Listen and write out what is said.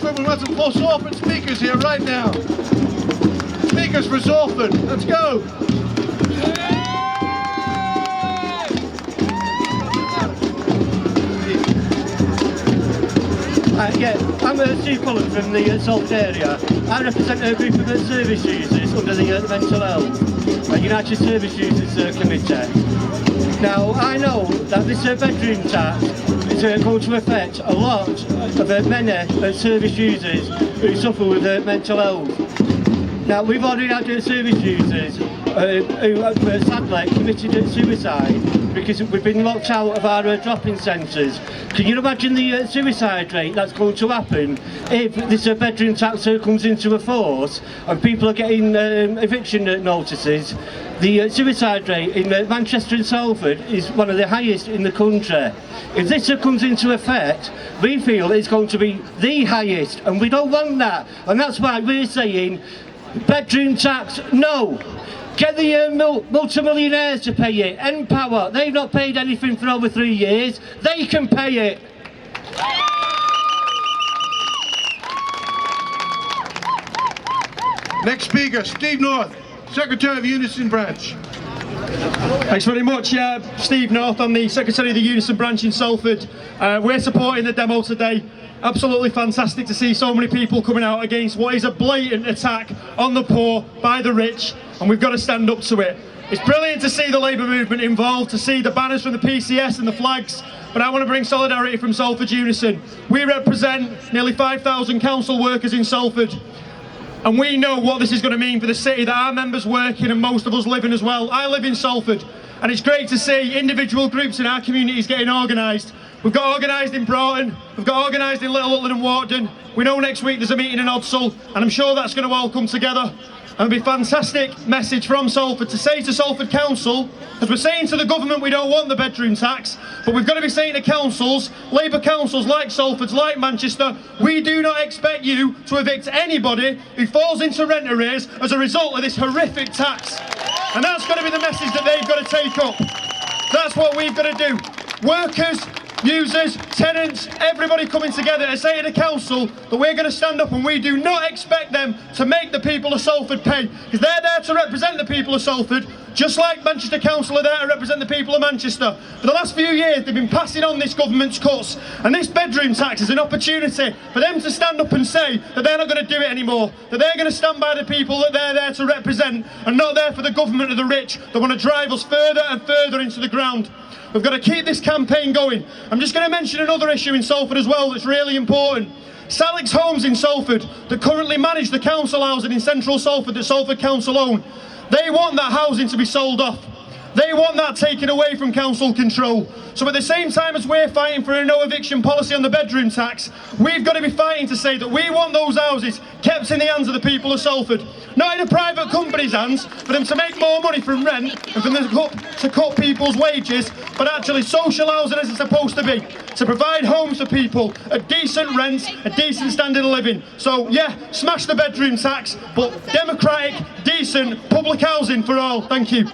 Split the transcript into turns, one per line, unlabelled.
Salford, we want some full Salford speakers here right now. Speakers for Salford, let's go.
Yeah, I'm Steve Cullen from the Salford area. I represent a group of service users under the Mental Health United Service Users Committee. Now, I know that this bedroom tax is going to affect a lot of many service users who suffer with mental health. Now, we've already had service users who have sadly committed suicide because we've been locked out of our drop-in centres. Can you imagine the suicide rate that's going to happen if this bedroom tax comes into force and people are getting eviction notices? The suicide rate in Manchester and Salford is one of the highest in the country. If this comes into effect, we feel it's going to be the highest, and we don't want that. And that's why we're saying, bedroom tax, no. Get the multimillionaires to pay it. Empower, they've not paid anything for over 3 years. They can pay it.
Next speaker, Steve North, Secretary of the Unison Branch.
Thanks very much. Steve North, I'm the Secretary of the Unison Branch in Salford. We're supporting the demo today. Absolutely fantastic to see so many people coming out against what is a blatant attack on the poor by the rich, and we've got to stand up to it. It's brilliant to see the Labour movement involved, to see the banners from the PCS and the flags, but I want to bring solidarity from Salford Unison. We represent nearly 5,000 council workers in Salford, and we know what this is going to mean for the city that our members work in and most of us live in as well. I live in Salford, and it's great to see individual groups in our communities getting organised. We've got organised in Broughton, we've got organised in Little Utland and Wharton. We know next week there's a meeting in Odsall, and I'm sure that's going to all come together. And it'll be a fantastic message from Salford to say to Salford Council, as we're saying to the government we don't want the bedroom tax, but we've got to be saying to councils, Labour councils like Salford's, like Manchester, we do not expect you to evict anybody who falls into rent arrears as a result of this horrific tax. And that's got to be the message that they've got to take up. That's what we've got to do. Workers, users, tenants, everybody coming together to say to the council that we're going to stand up, and we do not expect them to make the people of Salford pay, because they're there to represent the people of Salford, just like Manchester Council are there to represent the people of Manchester. For the last few years they've been passing on this government's cuts, and this bedroom tax is an opportunity for them to stand up and say that they're not going to do it anymore, that they're going to stand by the people that they're there to represent, and not there for the government of the rich that want to drive us further and further into the ground. We've got to keep this campaign going. I'm just going to mention another issue in Salford as well that's really important. Salix Homes in Salford, that currently manage the council housing in central Salford that Salford Council own, they want that housing to be sold off. They want that taken away from council control. So at the same time as we're fighting for a no eviction policy on the bedroom tax, we've got to be fighting to say that we want those houses kept in the hands of the people of Salford. Not in a private company's hands, for them to make more money from rent and for them to cut people's wages, but actually social housing as it's supposed to be, to provide homes for people at decent rents, a decent standard of living. So yeah, smash the bedroom tax, but democratic, decent public housing for all. Thank you.